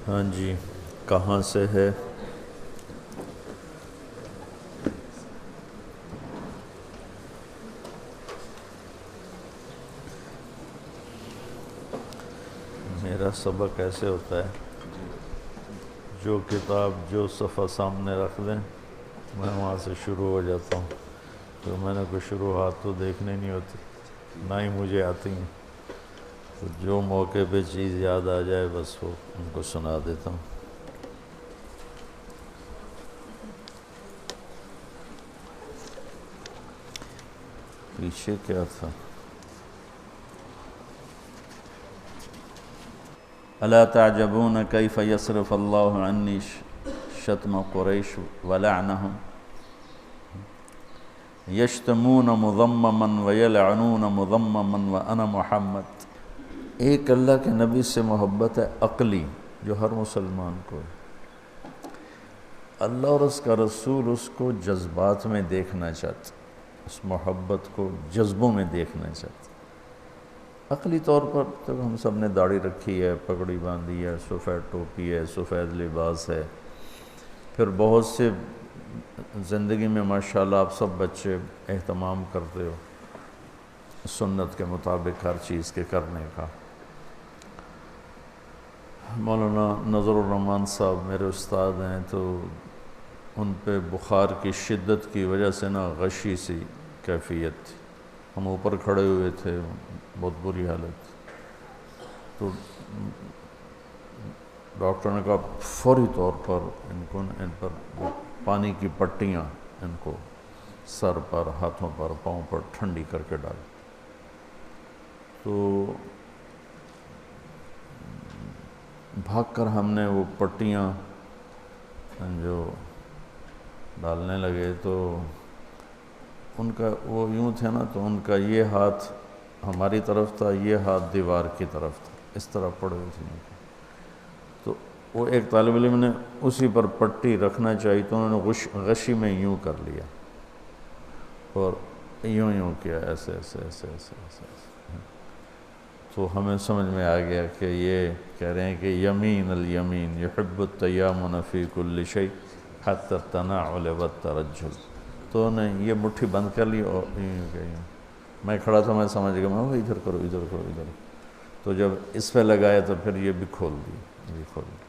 ہاں جی، کہاں سے ہے؟ میرا سبق ایسے ہوتا ہے، جو کتاب جو صفحہ سامنے رکھ دیں میں وہاں سے شروع ہو جاتا ہوں، تو میں نے کوئی شروعات تو دیکھنی نہیں ہوتی، نہ ہی مجھے آتی ہیں، تو جو موقع پہ چیز یاد آ جائے بس وہ ان کو سنا دیتا ہوں۔ پیچھے کیا تھا؟ الا تعجبون کیف یصرف اللہ عنی شتم قریش ولعنہم یشتمون مذمما ویلعنون مذمما وانا محمد۔ ایک اللہ کے نبی سے محبت ہے عقلی، جو ہر مسلمان کو ہے۔ اللہ اور اس کا رسول اس کو جذبات میں دیکھنا چاہتے، اس محبت کو جذبوں میں دیکھنا چاہتے۔ عقلی طور پر تو ہم سب نے داڑھی رکھی ہے، پگڑی باندھی ہے، سفید ٹوپی ہے، سفید لباس ہے، پھر بہت سے زندگی میں ماشاءاللہ آپ سب بچے اہتمام کرتے ہو سنت کے مطابق ہر چیز کے کرنے کا۔ مولانا نظر الرحمان صاحب میرے استاد ہیں، تو ان پہ بخار کی شدت کی وجہ سے غشی سی کیفیت تھی، ہم اوپر کھڑے ہوئے تھے، بہت بری حالت، تو ڈاکٹر نے کہا فوری طور پر ان پر پانی کی پٹیاں ان کو سر پر، ہاتھوں پر، پاؤں پر ٹھنڈی کر کے ڈال۔ تو بھاگ کر ہم نے وہ پٹیاں جو ڈالنے لگے، تو ان کا وہ یوں تھے تو ان کا یہ ہاتھ ہماری طرف تھا، یہ ہاتھ دیوار کی طرف تھا، اس طرح پڑے ہوئے تھے۔ تو وہ ایک طالب علم نے اسی پر پٹی رکھنا چاہی تو انہوں نے غشی میں یوں کر لیا اور یوں کیا، ایسے ایسے ایسے ایسے ایسے ایسے۔ تو ہمیں سمجھ میں آ گیا کہ یہ کہہ رہے ہیں کہ یمین الیمین یحب التیامن فی کل شیء حتی التناعل والترجل۔ تو انہیں یہ مٹھی بند کر لی اور میں کھڑا تھا، میں سمجھ گیا، میں ادھر کرو ادھر کرو ادھر۔ تو جب اس پہ لگایا تو پھر یہ بھی کھول دی، یہ کھول دی،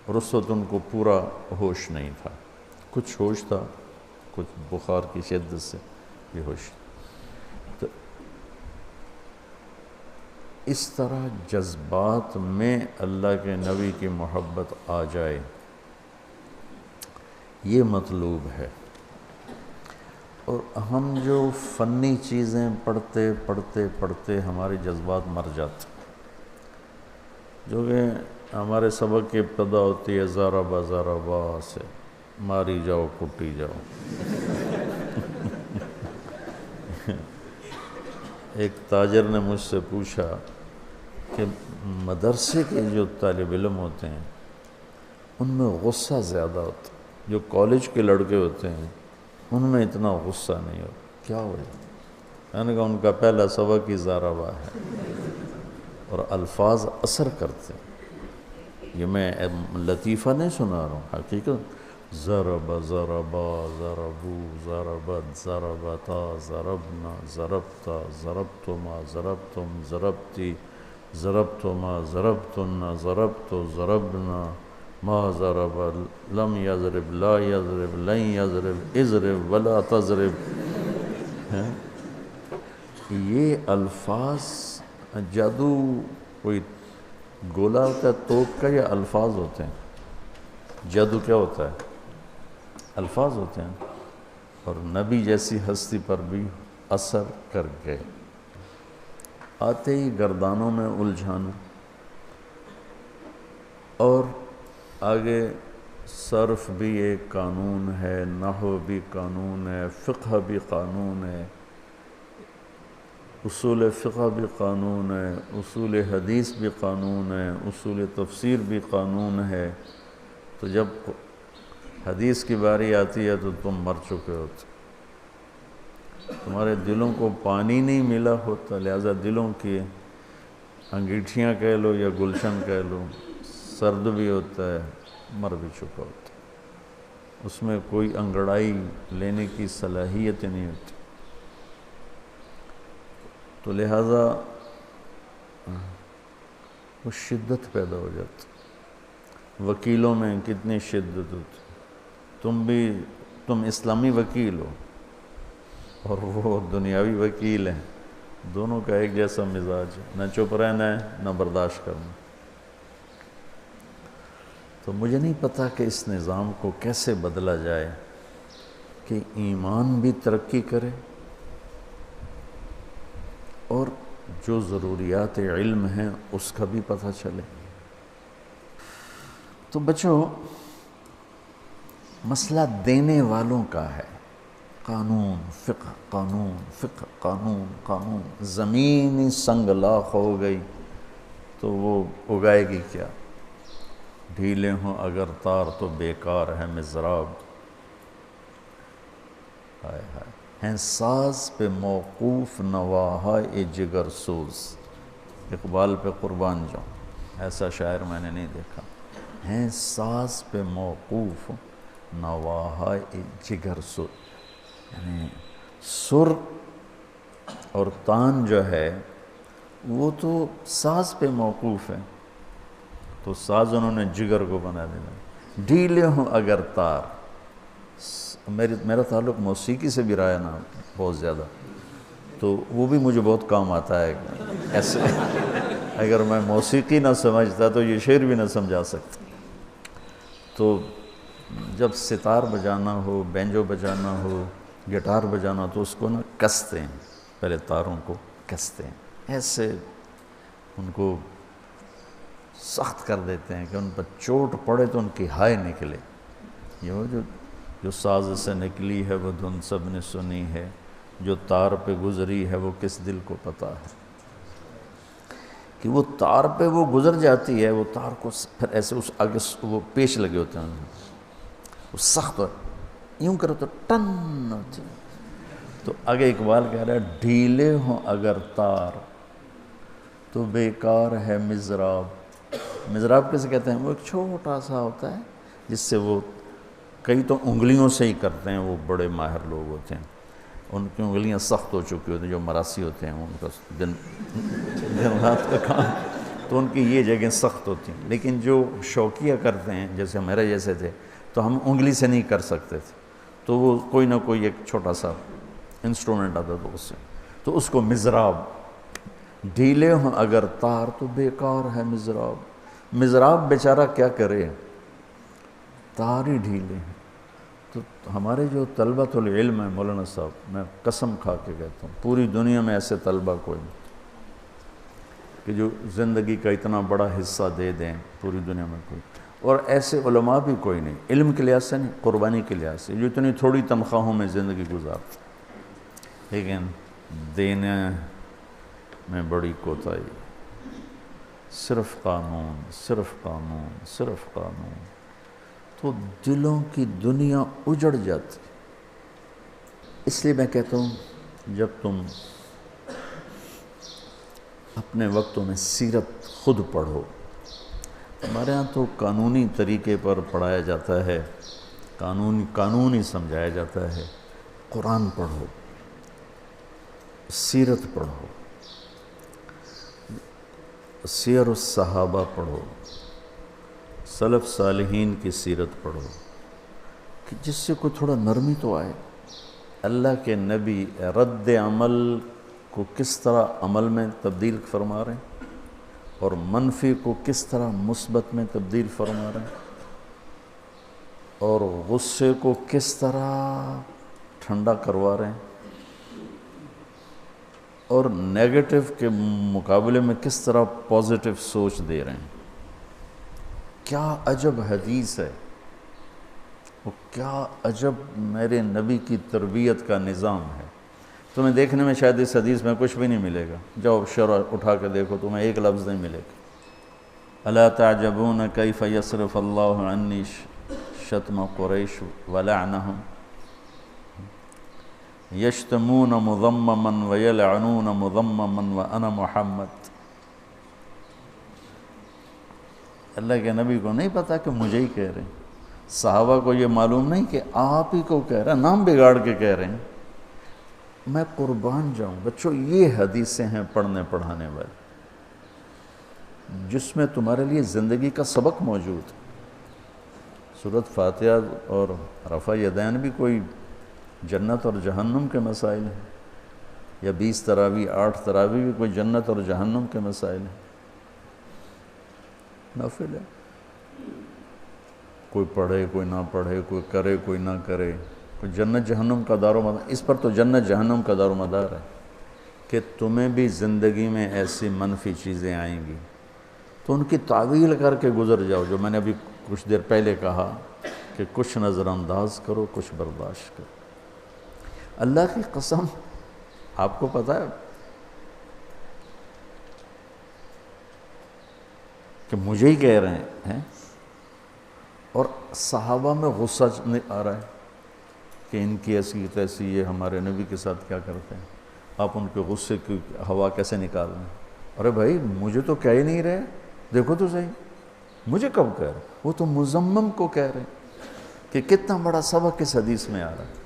اور اس وقت ان کو پورا ہوش نہیں تھا، کچھ ہوش تھا، کچھ بخار کی شدت سے یہ ہوش۔ تو اس طرح جذبات میں اللہ کے نبی کی محبت آ جائے، یہ مطلوب ہے۔ اور ہم جو فنی چیزیں پڑھتے پڑھتے پڑھتے ہمارے جذبات مر جاتے، جو کہ ہمارے سبق کی ابتدا ہوتی ہے ضربا ضربا سے، ماری جاؤ کٹی جاؤ۔ ایک تاجر نے مجھ سے پوچھا کہ مدرسے کے جو طالب علم ہوتے ہیں ان میں غصہ زیادہ ہوتا، جو کالج کے لڑکے ہوتے ہیں ان میں اتنا غصہ نہیں ہوتا، کیا وجہ؟ میں نے کہا ان کا پہلا سبق ہی ضربا ہے، اور الفاظ اثر کرتے ہیں۔ یہ میں لطیفہ نہیں سنا رہا ہوں، حقیقت ضرب ضربا ضربو ضربت ضربتا ضربنا ضربتا ضربتما ضربتم ضربتی ضربتما ضربتن ضربت ضربنا ما ضرب لم یضرب لا یضرب لن یضرب اضرب ولا تضرب۔ یہ الفاظ جادو کوئی گولا ہوتا ہے توپ کا، یا الفاظ ہوتے ہیں؟ جادو کیا ہوتا ہے؟ الفاظ ہوتے ہیں، اور نبی جیسی ہستی پر بھی اثر کر گئے، آتے ہی گردانوں میں الجھانا۔ اور آگے صرف بھی ایک قانون ہے، نحو بھی قانون ہے، فقہ بھی قانون ہے، اصول فقہ بھی قانون ہے، اصول حدیث بھی قانون ہے، اصول تفسیر بھی قانون ہے۔ تو جب حدیث کی باری آتی ہے تو تم مر چکے ہوتے، تمہارے دلوں کو پانی نہیں ملا ہوتا، لہذا دلوں کی انگیٹھیاں کہہ لو یا گلشن کہہ لو، سرد بھی ہوتا ہے، مر بھی چکا ہوتا ہے، اس میں کوئی انگڑائی لینے کی صلاحیت نہیں ہوتی. تو لہٰذا وہ شدت پیدا ہو جاتی. وکیلوں میں کتنی شدت ہوتی. تم اسلامی وکیل ہو اور وہ دنیاوی وکیل ہیں، دونوں کا ایک جیسا مزاج ہے، نہ چپ رہنا ہے نہ برداشت کرنا. تو مجھے نہیں پتا کہ اس نظام کو کیسے بدلا جائے کہ ایمان بھی ترقی کرے اور جو ضروریات علم ہیں اس کا بھی پتہ چلے. تو بچوں، مسئلہ دینے والوں کا ہے. قانون فقہ، قانون فقہ، قانون قانون. زمین سنگ لاخ ہو گئی تو وہ اگائے گی کیا؟ ڈھیلے ہوں اگر تار تو بیکار ہے مضراب. ہائے ہائے، ہیں ساز پہ موقوف نواہائے جگر سوز. اقبال پہ قربان جاؤں، ایسا شاعر میں نے نہیں دیکھا. ہیں ساز پہ موقوف نواہائے جگر سوز، یعنی سر اور تان جو ہے وہ تو ساز پہ موقوف ہے، تو ساز انہوں نے جگر کو بنا دینا. ڈھیلے ہوں اگر تار. میرا تعلق موسیقی سے بھی رہا ہے نا بہت زیادہ، تو وہ بھی مجھے بہت کام آتا ہے. ایسے اگر میں موسیقی نہ سمجھتا تو یہ شعر بھی نہ سمجھا سکتا. تو جب ستار بجانا ہو، بینجو بجانا ہو، گٹار بجانا، تو اس کو نا کستے ہیں، پہلے تاروں کو کستے ہیں، ایسے ان کو سخت کر دیتے ہیں کہ ان پر چوٹ پڑے تو ان کی ہائے نکلے. یہ وہ جو ساز سے نکلی ہے وہ دھن سب نے سنی ہے، جو تار پہ گزری ہے وہ کس دل کو پتہ ہے. کہ وہ تار پہ وہ گزر جاتی ہے، وہ تار کو پھر ایسے اس آگے وہ پیش لگے ہوتے ہیں، وہ سخت ہو، یوں کرو تو ٹن ہوتی. تو آگے اقبال کہہ رہا ہے ڈھیلے ہوں اگر تار تو بیکار ہے مضراب. مضراب کیسے کہتے ہیں؟ وہ ایک چھوٹا سا ہوتا ہے جس سے وہ کئی تو انگلیوں سے ہی کرتے ہیں، وہ بڑے ماہر لوگ ہوتے ہیں، ان کی انگلیاں سخت ہو چکی ہوتی ہیں. جو مراسی ہوتے ہیں ان کا دن رات کا کام، تو ان کی یہ جگہیں سخت ہوتی ہیں. لیکن جو شوقیہ کرتے ہیں جیسے میرے جیسے تھے تو ہم انگلی سے نہیں کر سکتے تھے، تو وہ کوئی نہ کوئی ایک چھوٹا سا انسٹرومنٹ آتا تھا اس سے، تو اس کو مضراب. ڈھیلے ہوں اگر تار تو بیکار ہے مضراب. مضراب بیچارہ کیا کرے، تار ہی ڈھیلے ہیں. تو ہمارے جو طلبۃ العلم ہیں مولانا صاحب، میں قسم کھا کے کہتا ہوں پوری دنیا میں ایسے طلبہ کوئی نہیں کہ جو زندگی کا اتنا بڑا حصہ دے دیں، پوری دنیا میں کوئی. اور ایسے علماء بھی کوئی نہیں، علم کے لحاظ سے نہیں، قربانی کے لحاظ سے، جو اتنی تھوڑی تنخواہوں میں زندگی گزارتے، لیکن دینے میں بڑی کوتاہی. صرف قانون، صرف قانون، صرف قانون. تو دلوں کی دنیا اجڑ جاتی. اس لیے میں کہتا ہوں جب تم اپنے وقتوں میں سیرت خود پڑھو. ہمارے ہاں تو قانونی طریقے پر پڑھایا جاتا ہے، قانون ہی سمجھایا جاتا ہے. قرآن پڑھو، سیرت پڑھو، سیر الصحابہ پڑھو، سلف صالحین کی سیرت پڑھو، کہ جس سے کوئی تھوڑا نرمی تو آئے. اللہ کے نبی رد عمل کو کس طرح عمل میں تبدیل فرما رہے ہیں اور منفی کو کس طرح مثبت میں تبدیل فرما رہے ہیں، اور غصے کو کس طرح ٹھنڈا کروا رہے ہیں، اور نیگیٹو کے مقابلے میں کس طرح پازیٹو سوچ دے رہے ہیں. کیا عجب حدیث ہے، وہ کیا عجب میرے نبی کی تربیت کا نظام ہے. تمہیں دیکھنے میں شاید اس حدیث میں کچھ بھی نہیں ملے گا، جاؤ شرح اٹھا کے دیکھو، تمہیں ایک لفظ نہیں ملے گا. الا تعجبون کیف یصرف اللہ عنی شتم قریش ولعنہم یشتمون مذمما ویلعنون مذمما وانا محمد. اللہ کے نبی کو نہیں پتا کہ مجھے ہی کہہ رہے ہیں، صحابہ کو یہ معلوم نہیں کہ آپ ہی کو کہہ رہے ہیں، نام بگاڑ کے کہہ رہے ہیں۔ میں قربان جاؤں بچوں، یہ حدیثیں ہیں پڑھنے پڑھانے والی، جس میں تمہارے لیے زندگی کا سبق موجود ہے۔ سورۃ فاتحہ اور رفع یدین بھی کوئی جنت اور جہنم کے مسائل ہیں، یا 20 تراویح 8 تراویح بھی کوئی جنت اور جہنم کے مسائل ہیں، نافل ہے۔ کوئی پڑھے کوئی نہ پڑھے، کوئی کرے کوئی نہ کرے، کوئی جنت جہنم کا دار و مدار، اس پر تو جنت جہنم کا دار و مدار ہے کہ تمہیں بھی زندگی میں ایسی منفی چیزیں آئیں گی تو ان کی تعویل کر کے گزر جاؤ، جو میں نے ابھی کچھ دیر پہلے کہا کہ کچھ نظر انداز کرو، کچھ برداشت کرو۔ اللہ کی قسم، آپ کو پتہ ہے کہ مجھے ہی کہہ رہے ہیں، اور صحابہ میں غصہ آ رہا ہے کہ ان کی ایسی تیسی، یہ ہمارے نبی کے ساتھ کیا کرتے ہیں، آپ ان کے غصے کی ہوا کیسے نکال رہے ہیں؟ ارے بھائی مجھے تو کہہ ہی نہیں رہے، دیکھو تو صحیح، مجھے کب کہہ رہے؟ وہ تو مزمم کو کہہ رہے ہیں کہ کتنا بڑا سبق اس حدیث میں آ رہا ہے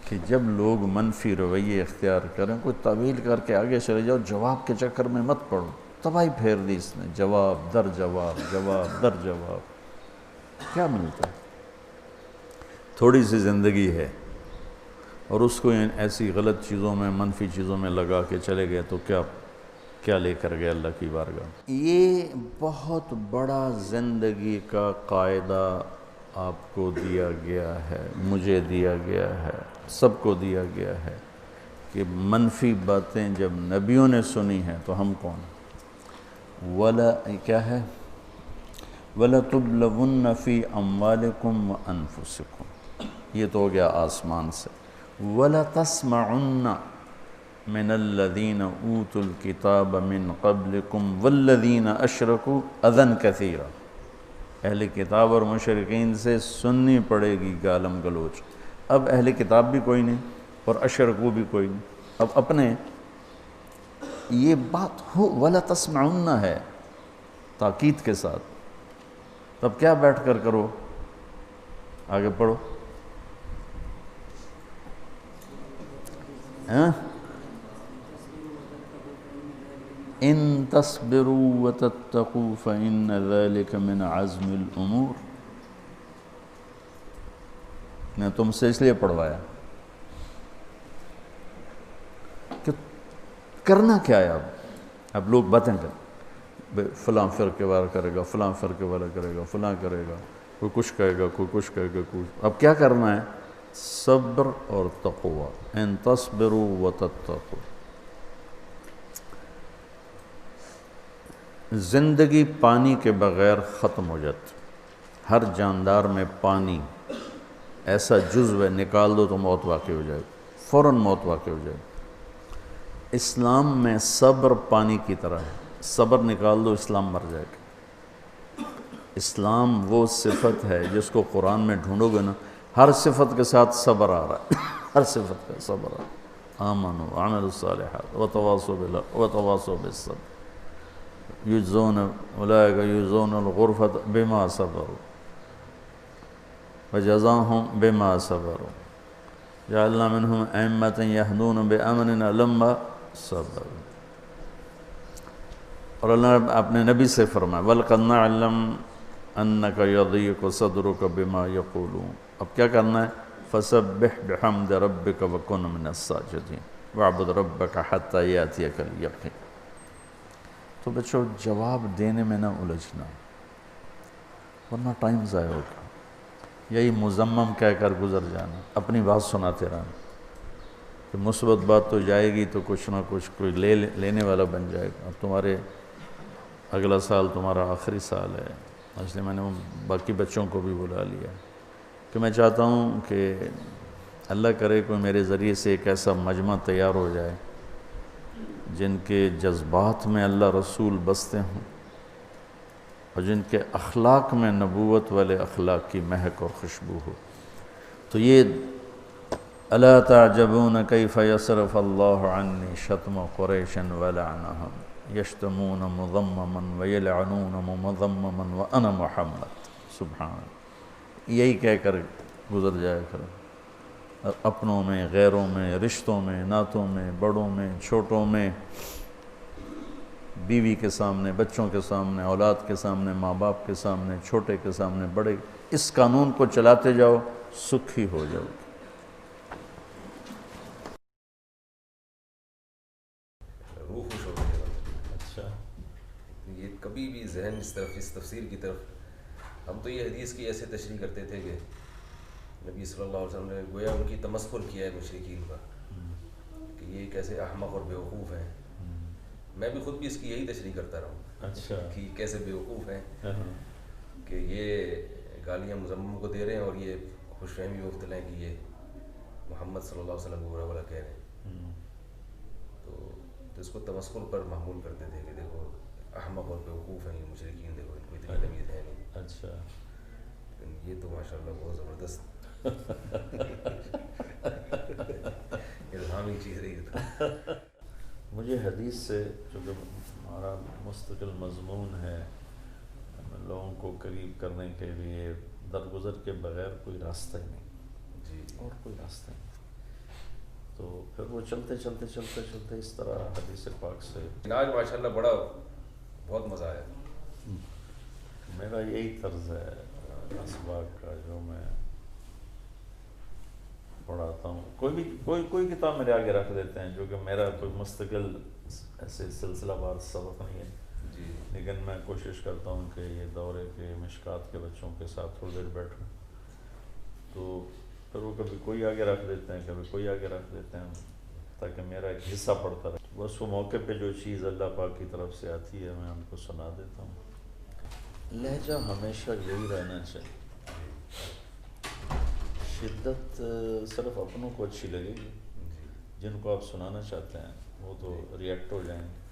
کہ جب لوگ منفی رویے اختیار کریں، کوئی طویل کر کے آگے چلے جاؤ، جواب کے چکر میں مت پڑو، تباہی پھیر دی اس نے، جواب در جواب، جواب در جواب، کیا ملتا ہے؟ تھوڑی سی زندگی ہے اور اس کو ایسی غلط چیزوں میں، منفی چیزوں میں لگا کے چلے گئے تو کیا لے کر گئے اللہ کی بارگاہ۔ یہ بہت بڑا زندگی کا قاعدہ آپ کو دیا گیا ہے، مجھے دیا گیا ہے، سب کو دیا گیا ہے کہ منفی باتیں جب نبیوں نے سنی ہیں تو ہم کون؟ کیا ہے؟ وَلَتُبْلَوُنَّ فِي أَمْوَالِكُمْ وَأَنفُسِكُمْ، یہ تو ہو گیا آسمان سے۔ وَلَتَسْمَعُنَّ مِنَ الَّذِينَ أُوتُوا الْكِتَابَ مِنْ قَبْلِكُمْ وَالَّذِينَ أَشْرَكُوا أَذًى كَثِيرًا، اہل کتاب اور مشرکین سے سننی پڑے گی گالم گلوچ۔ اب اہل کتاب بھی کوئی نہیں اور اشرکو بھی کوئی نہیں، اب اپنے یہ بات ہو وَلَا تَسْمَعُنَّ ہے تاکید کے ساتھ، تب کیا بیٹھ کر کرو؟ آگے پڑھو۔ ان تصبروا وتتقوا فإن ذلك من عزم الامور، میں تم سے اس لیے پڑھوایا کہ کرنا کیا ہے۔ اب لوگ باتیں کریں، فلاں فرقے والا کرے گا، فلاں فرقے والا کرے گا، فلاں کرے گا، کوئی کچھ کہے گا، کوئی کچھ کہے گا، اب کیا کرنا ہے؟ صبر اور تقوی۔ ان تصبروا وتتقوا، زندگی پانی کے بغیر ختم ہو جاتی، ہر جاندار میں پانی ایسا جزو ہے، نکال دو تو موت واقع ہو جائے، فوراً موت واقع ہو جائے۔ اسلام میں صبر پانی کی طرح ہے، صبر نکال دو اسلام مر جائے گا۔ اسلام وہ صفت ہے جس کو قرآن میں ڈھونڈو گے نا، ہر صفت کے ساتھ صبر آ رہا ہے، ہر صفت کا صبر آ رہا ہے۔ آمنوا وعملوا الصالحات وتواصوا بالحق وتواصوا بالصبر یجزون اولئک یجزون الغرفۃ بما صبروا وجزاهم بما صبروا جعلنا منهم ائمة يهدون بأمرنا لما صبروا۔ اور اللہ نے اپنے نبی سے فرمایا وَلَقَدْ نَعْلَمْ أَنَّكَ يَضِيقُ صَدْرُكَ بِمَا يَقُولُونَ، اب کیا کرنا ہے؟ فَسَبِّحْ بِحَمْدِ رَبِّكَ وَكُن مِّنَ السَّاجِدِينَ وَاعْبُدْ رَبَّكَ حَتَّى يَأْتِيَكَ الْيَقِينُ۔ تو بچوں جواب دینے میں نہ الجھنا ورنہ ٹائم ضائع ہوگا، یہی مذمم کہہ کر گزر جانا، اپنی بات سناتے رہنا کہ مثبت بات تو جائے گی تو کچھ نہ کچھ کوئی لینے والا بن جائے گا، اور تمہارے اگلا سال تمہارا آخری سال ہے، اس لیے میں نے باقی بچوں کو بھی بلا لیا کہ میں چاہتا ہوں کہ اللہ کرے کوئی میرے ذریعے سے ایک ایسا مجمع تیار ہو جائے جن کے جذبات میں اللہ رسول بستے ہوں اور جن کے اخلاق میں نبوت والے اخلاق کی مہک اور خوشبو ہو۔ تو یہ الا تعجبون کیف یصرف اللہ عنی شتم قریش ولعنہم، یشتمون مذمما ویلعنون مذمما وانا محمد، سبحان اللہ، یہی کہہ کر گزر جایا کرو، اپنوں میں، غیروں میں، رشتوں میں، نعتوں میں، بڑوں میں، چھوٹوں میں، بیوی کے سامنے، بچوں کے سامنے، اولاد کے سامنے، ماں باپ کے سامنے، چھوٹے کے سامنے، بڑے، اس قانون کو چلاتے جاؤ، سکھی ہو جاؤ گے۔ روح خوش ہو گئی۔ اچھا، یہ کبھی بھی ذہن اس طرف، اس تفسیر کی طرف، ہم تو یہ حدیث کی ایسے تشریح کرتے تھے کہ نبی صلی اللہ علیہ وسلم نے گویا ان کی تمسخر کیا ہے مشرکین کا، کہ یہ کیسے احمق اور بیوقوف ہیں۔ میں بھی خود بھی اس کی یہی تشریح کرتا رہا ہوں، اچھا، کہ کیسے بیوقوف ہیں کہ یہ گالیاں مزمم کو دے رہے ہیں اور یہ خوش فہمی میں مبتلا ہیں کہ یہ محمد صلی اللہ علیہ وسلم کو برا بھلا کہہ رہے ہیں۔ تو اس کو تمسخر پر محمول کرتے تھے کہ دیکھو احمق اور بیوقوف ہیں یہ مشرکین، دیکھو ان کو اتنی تمیز ہے نہیں۔ اچھا، لیکن یہ تو ماشاء اللہ بہت زبردست الہامی چیز رہی تھا۔ مجھے حدیث سے، چونکہ ہمارا مستقل مضمون ہے لوگوں کو قریب کرنے کے لیے، درگزر کے بغیر کوئی راستہ ہی نہیں، جی اور کوئی راستہ نہیں، تو پھر وہ چلتے چلتے چلتے چلتے اس طرح حدیث پاک سے آج ماشاء اللہ بڑا بہت مزہ آیا۔ میرا یہی طرز ہے اسباق کا، جو میں پڑھاتا ہوں، کوئی کتاب میرے آگے رکھ دیتے ہیں، جو کہ میرا کوئی مستقل ایسے سلسلہ وار سبق نہیں ہے، جی لیکن میں کوشش کرتا ہوں کہ یہ دورے کے مشکات کے بچوں کے ساتھ تھوڑی دیر بیٹھوں، تو پھر وہ کبھی کوئی آگے رکھ دیتے ہیں، کبھی کوئی آگے رکھ دیتے ہیں، تاکہ میرا ایک حصہ پڑتا رہے۔ بس وہ موقع پہ جو چیز اللہ پاک کی طرف سے آتی ہے میں ان کو سنا دیتا ہوں۔ لہجہ ہمیشہ یہی رہنا چاہیے، شدت صرف اپنوں کو اچھی لگے گی، جن کو آپ سنانا چاہتے ہیں وہ تو ریئیکٹ ہو جائیں گے۔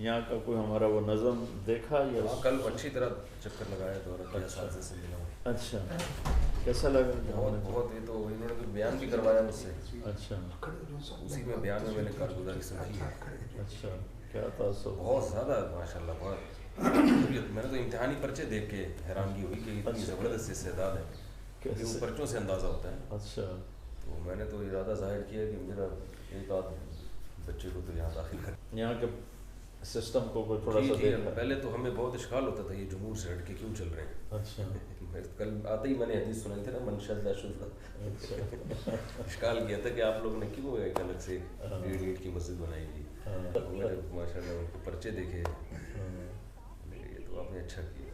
یہاں کا کوئی ہمارا وہ نظم دیکھا یا کل اچھی طرح چکر لگایا دورہ کیا، اساتذہ سے ملا ہوں۔ اچھا، کیسا لگا؟ بہت یہ تو انہوں نے بیان بھی کروایا مجھ سے، اچھا، اسی میں بیان میں نے کارگزاری سنائی ہے۔ اچھا، کیا تاثر؟ بہت زیادہ ماشاء اللہ، بہت میں نے تو امتحانی پرچے دیکھ کے حیرانگی ہوئی کہ اتنی زبردست استعداد ہے، کیونکہ وہ پرچوں سے اندازہ ہوتا ہے۔ اچھا، تو میں نے تو ارادہ ظاہر کیا کہ میرا ایک آدھ بچے کو تو یہاں داخل کر، یہاں کے سسٹم کو کوئی تھوڑا سا دیکھا؟ پہلے تو ہمیں بہت اشکال ہوتا تھا یہ جمہور سے ہٹ کے کیوں چل رہے ہیں۔ اچھا، کل آتے ہی میں نے حدیث سنائی تھی نا، من شذ شذ، اشکال کیا تھا کہ آپ لوگوں نے کیوں ایک الگ سے 1.5 اینٹ کی مسجد بنائی تھی۔ میں نے ماشاء اللہ ان کو پرچے دیکھے، یہ تو آپ نے اچھا کیا۔